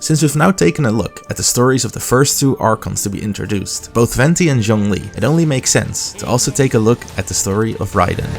Since we've now taken a look at the stories of the first two Archons to be introduced, both Venti and Zhongli, it only makes sense to also take a look at the story of Raiden.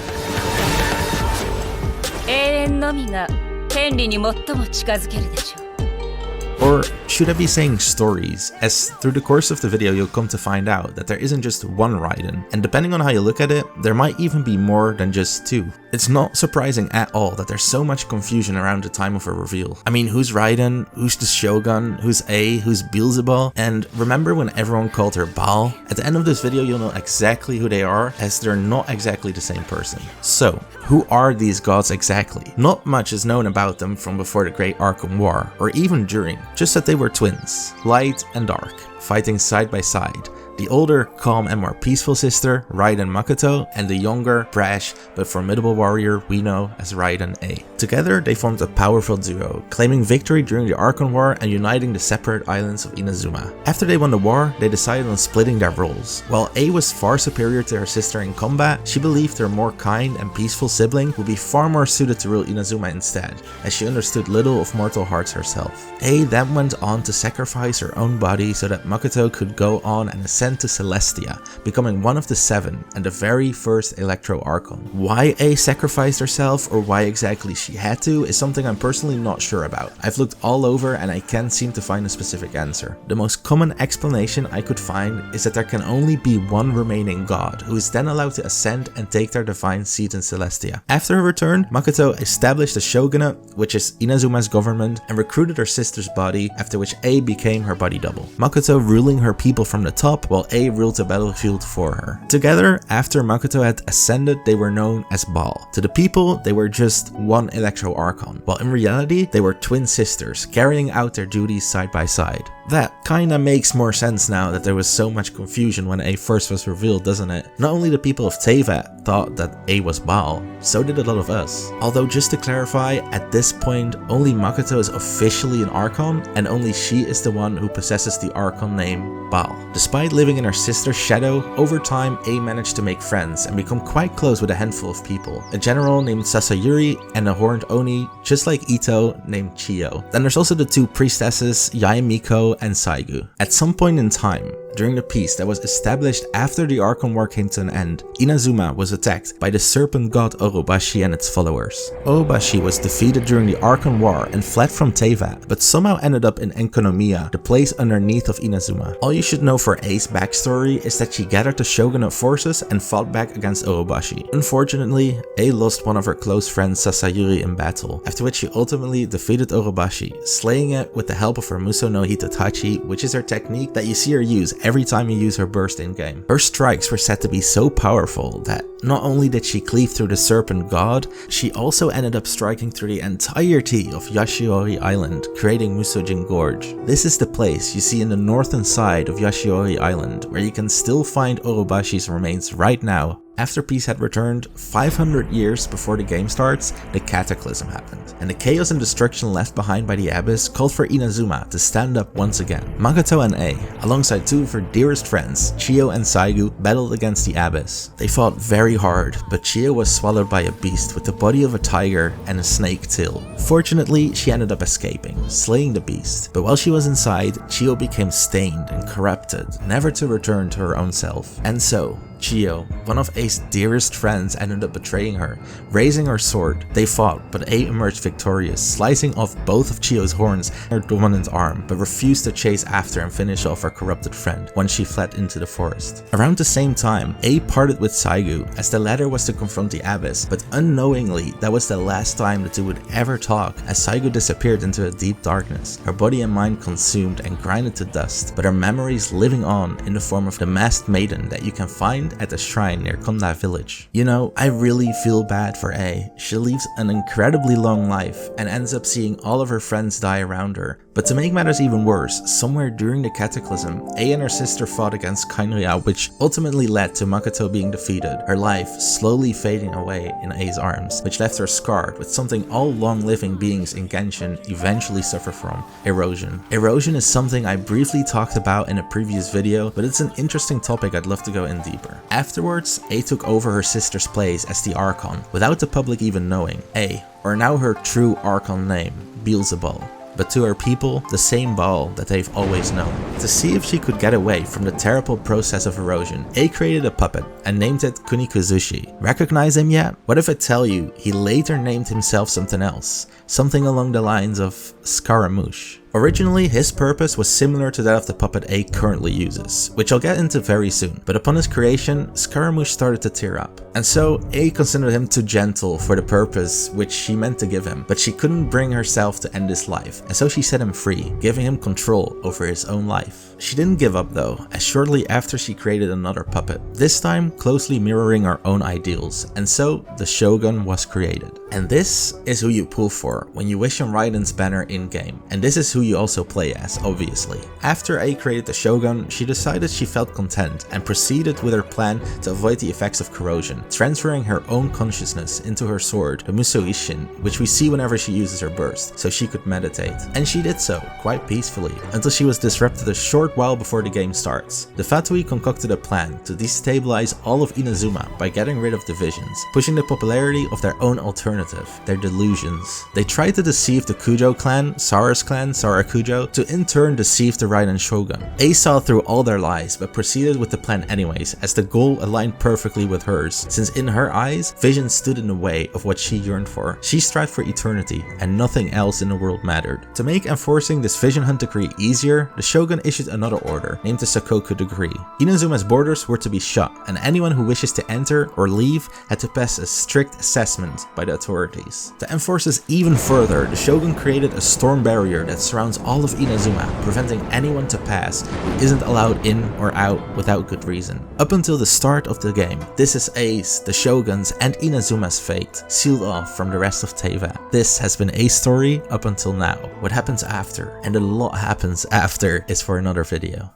Or should I be saying stories, as through the course of the video you'll come to find out that there isn't just one Raiden, and depending on how you look at it, there might even be more than just two. It's not surprising at all that there's so much confusion around the time of a reveal. I mean, who's Raiden, who's the Shogun, who's Ei, who's Beelzebul, and remember when everyone called her Baal? At the end of this video you'll know exactly who they are, as they're not exactly the same person. So, who are these gods exactly? Not much is known about them from before the Great Archon War, or even during, just that they were twins, light and dark, fighting side by side. The older, calm and more peaceful sister, Raiden and Makoto, and the younger, brash but formidable warrior we know as Raiden Ei. Together they formed a powerful duo, claiming victory during the Archon War and uniting the separate islands of Inazuma. After they won the war, they decided on splitting their roles. While Ei was far superior to her sister in combat, she believed her more kind and peaceful sibling would be far more suited to rule Inazuma instead, as she understood little of mortal hearts herself. Ei then went on to sacrifice her own body so that Makoto could go on and ascend to Celestia, becoming one of the 7 and the very first Electro Archon. Why Ei sacrificed herself, or why exactly she had to, is something I'm personally not sure about. I've looked all over and I can't seem to find a specific answer. The most common explanation I could find is that there can only be one remaining god, who is then allowed to ascend and take their divine seat in Celestia. After her return, Makoto established a shogunate, which is Inazuma's government, and recruited her sister's body, after which Ei became her body double. Makoto ruling her people from the top, while Ei ruled the battlefield for her. Together, after Makoto had ascended, they were known as Baal. To the people, they were just one Electro Archon, while in reality, they were twin sisters, carrying out their duties side by side. That kinda makes more sense now that there was so much confusion when Ei first was revealed, doesn't it? Not only the people of Teyvat thought that Ei was Baal, so did a lot of us. Although just to clarify, at this point, only Makoto is officially an Archon, and only she is the one who possesses the Archon name Baal. Despite living in her sister's shadow, over time Ei managed to make friends and become quite close with a handful of people. A general named Sasayuri and a horned Oni, just like Ito, named Chiyo. Then there's also the two priestesses, Ei and Miko and Saigu. At some point in time, during the peace that was established after the Archon War came to an end, Inazuma was attacked by the serpent god Orobashi and its followers. Orobashi was defeated during the Archon War and fled from Teyvat, but somehow ended up in Enkonomiya, the place underneath of Inazuma. All you should know for Ei's backstory is that she gathered the shogunate forces and fought back against Orobashi. Unfortunately, Ei lost one of her close friends Sasayuri in battle, after which she ultimately defeated Orobashi, slaying it with the help of her Muso no Hitatachi, which is her technique that you see her use every time you use her burst in-game. Her strikes were said to be so powerful that not only did she cleave through the serpent god, she also ended up striking through the entirety of Yashiori Island, creating Musojin Gorge. This is the place you see in the northern side of Yashiori Island, where you can still find Orobashi's remains right now. After peace had returned, 500 years before the game starts, the Cataclysm happened, and the chaos and destruction left behind by the Abyss called for Inazuma to stand up once again. Makoto and Ei, alongside two of her dearest friends, Chiyo and Saigu, battled against the Abyss. They fought very hard, but Chiyo was swallowed by a beast with the body of a tiger and a snake tail. Fortunately, she ended up escaping, slaying the beast, but while she was inside, Chiyo became stained and corrupted, never to return to her own self. And so, Chiyo, one of Ei's dearest friends, ended up betraying her. Raising her sword, they fought, but Ei emerged victorious, slicing off both of Chiyo's horns and her dominant arm, but refused to chase after and finish off her corrupted friend once she fled into the forest. Around the same time, Ei parted with Saigu, as the latter was to confront the Abyss, but unknowingly, that was the last time the two would ever talk, as Saigu disappeared into a deep darkness, her body and mind consumed and grinded to dust, but her memories living on in the form of the masked maiden that you can find at the shrine near Konda village. You know, I really feel bad for Ei. She lives an incredibly long life and ends up seeing all of her friends die around her. But to make matters even worse, somewhere during the Cataclysm, Ei and her sister fought against Kainrya, which ultimately led to Makoto being defeated, her life slowly fading away in Ei's arms, which left her scarred with something all long-living beings in Genshin eventually suffer from: erosion. Erosion is something I briefly talked about in a previous video, but it's an interesting topic I'd love to go in deeper. Afterwards, Ei took over her sister's place as the Archon, without the public even knowing. Ei, or now her true Archon name, Beelzebul. but to her people, the same Baal that they've always known. To see if she could get away from the terrible process of erosion, Ei created a puppet and named it Kunikuzushi. Recognize him yet? What if I tell you he later named himself something else? Something along the lines of Scaramouche. Originally, his purpose was similar to that of the puppet Ei currently uses, which I'll get into very soon, but upon his creation, Scaramouche started to tear up. And so, Ei considered him too gentle for the purpose which she meant to give him, but she couldn't bring herself to end his life, and so she set him free, giving him control over his own life. She didn't give up though, as shortly after she created another puppet, this time closely mirroring her own ideals, and so the Shogun was created. And this is who you pull for when you wish on Raiden's banner in-game, and this is who you also play as, obviously. After Ei created the Shogun, she decided she felt content and proceeded with her plan to avoid the effects of corrosion, transferring her own consciousness into her sword, the Musoishin, which we see whenever she uses her burst, so she could meditate. And she did so, quite peacefully, until she was disrupted a short while before the game starts. The Fatui concocted a plan to destabilize all of Inazuma by getting rid of the visions, pushing the popularity of their own alternative, their delusions. They tried to deceive the Kujo clan, Sara's clan, Sarakujo, to in turn deceive the Raiden Shogun. Ei saw through all their lies, but proceeded with the plan anyways, as the goal aligned perfectly with hers, since in her eyes, vision stood in the way of what she yearned for. She strived for eternity, and nothing else in the world mattered. To make enforcing this vision hunt decree easier, the Shogun issued another order, named the Sakoku Decree. Inazuma's borders were to be shut, and anyone who wishes to enter or leave had to pass a strict assessment by the authorities. To enforce this even further, the Shogun created a storm barrier that surrounds all of Inazuma, preventing anyone to pass who isn't allowed in or out without good reason. Up until the start of the game, this is Ei's, the Shogun's, and Inazuma's fate, sealed off from the rest of Teyvat. This has been Ei's story up until now. What happens after, and a lot happens after, is for another video.